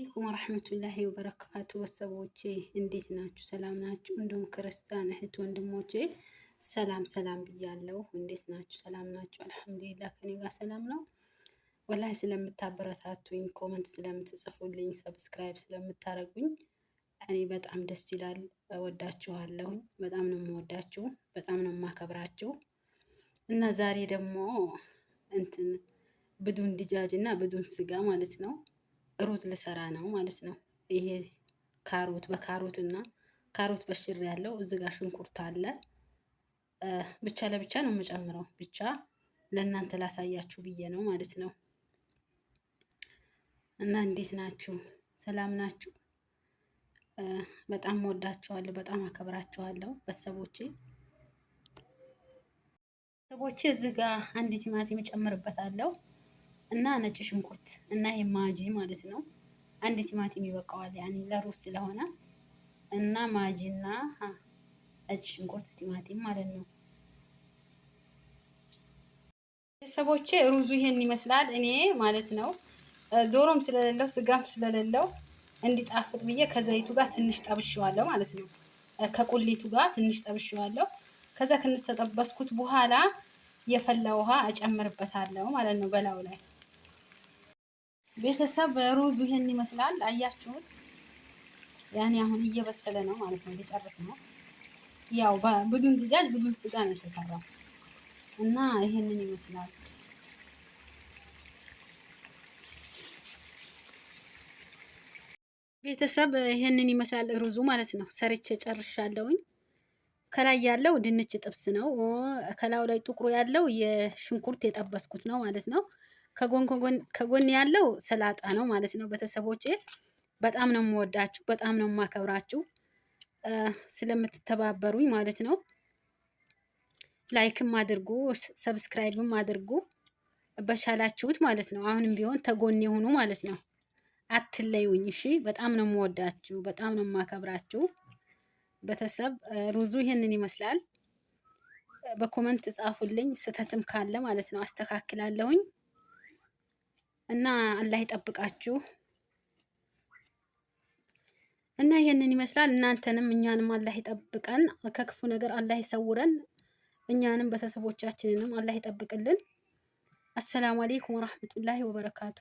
አለይኩም ወራህመቱላሂ ወበረካቱ። ቤተሰቦቼ እንዴት ናችሁ? ሰላም ናችሁ? እንዲሁም ክርስቲያን እህት ወንድሞቼ ሰላም ሰላም ብያለሁ። እንዴት ናችሁ? ሰላም ናችሁ? አልሐምዱሊላህ ከኔ ጋር ሰላም ነው። ወላሂ ስለምታበረታቱኝ፣ ኮመንት ስለምትጽፉልኝ፣ ሰብስክራይብ ስለምታረጉኝ እኔ በጣም ደስ ይላል። እወዳችኋለሁ። በጣም ነው የምወዳችሁ፣ በጣም ነው የማከብራችሁ እና ዛሬ ደግሞ እንትን ብዱን ድጃጅ እና ብዱን ስጋ ማለት ነው ሩዝ ልሰራ ነው ማለት ነው። ይሄ ካሮት እና ካሮት በሽር ያለው እዚህ ጋር ሽንኩርት አለ። ብቻ ለብቻ ነው የምጨምረው፣ ብቻ ለእናንተ ላሳያችሁ ብዬ ነው ማለት ነው። እና እንዴት ናችሁ? ሰላም ናችሁ? በጣም ወዳችኋለሁ፣ በጣም አከብራችኋለሁ ቤተሰቦቼ። እዚህ ጋር አንድ ቲማቲም እጨምርበታለሁ እና ነጭ ሽንኩርት እና የማጂ ማለት ነው። አንድ ቲማቲም ይበቃዋል ያኔ ለሩዝ ስለሆነ እና ማጂ እና ነጭ ሽንኩርት ቲማቲም ማለት ነው። ቤተሰቦቼ ሩዙ ይሄን ይመስላል። እኔ ማለት ነው ዶሮም ስለሌለው ስጋም ስለሌለው እንዲጣፍጥ ብዬ ከዘይቱ ጋር ትንሽ ጠብሼዋለሁ ማለት ነው። ከቁሌቱ ጋር ትንሽ ጠብሼዋለሁ። ከዛ ክንስ ተጠበስኩት በኋላ የፈላ ውሃ እጨምርበታለሁ ማለት ነው በላዩ ላይ። ቤተሰብ ሩዙ ይሄን ይመስላል። አያችሁት? ያኔ አሁን እየበሰለ ነው ማለት ነው። ሊጨርስ ነው። ያው ብዱን ድጃጅ ብዱን ስጋ ነው የተሰራው እና ይሄንን ይመስላል። ቤተሰብ ይሄንን ይመስላል ሩዙ ማለት ነው። ሰርቼ ጨርሻለሁኝ። ከላይ ያለው ድንች ጥብስ ነው። ከላዩ ላይ ጥቁሩ ያለው የሽንኩርት የጠበስኩት ነው ማለት ነው። ከጎን ያለው ሰላጣ ነው ማለት ነው። ቤተሰቦቼ በጣም ነው የምወዳችሁ፣ በጣም ነው የማከብራችሁ ስለምትተባበሩኝ ማለት ነው። ላይክም አድርጉ፣ ሰብስክራይብም አድርጉ በቻላችሁት ማለት ነው። አሁንም ቢሆን ተጎን የሆኑ ማለት ነው። አትለዩኝ እሺ። በጣም ነው የምወዳችሁ፣ በጣም ነው የማከብራችሁ ቤተሰብ። ሩዙ ይሄንን ይመስላል። በኮመንት ጻፉልኝ ስህተትም ካለ ማለት ነው አስተካክላለሁኝ። እና አላህ ይጠብቃችሁ። እና ይሄንን ይመስላል። እናንተንም እኛንም አላህ ይጠብቀን፣ ከክፉ ነገር አላህ ይሰውረን። እኛንም ቤተሰቦቻችንንም አላህ ይጠብቅልን። አሰላሙ አለይኩም ወራህመቱላሂ ወበረካቱ።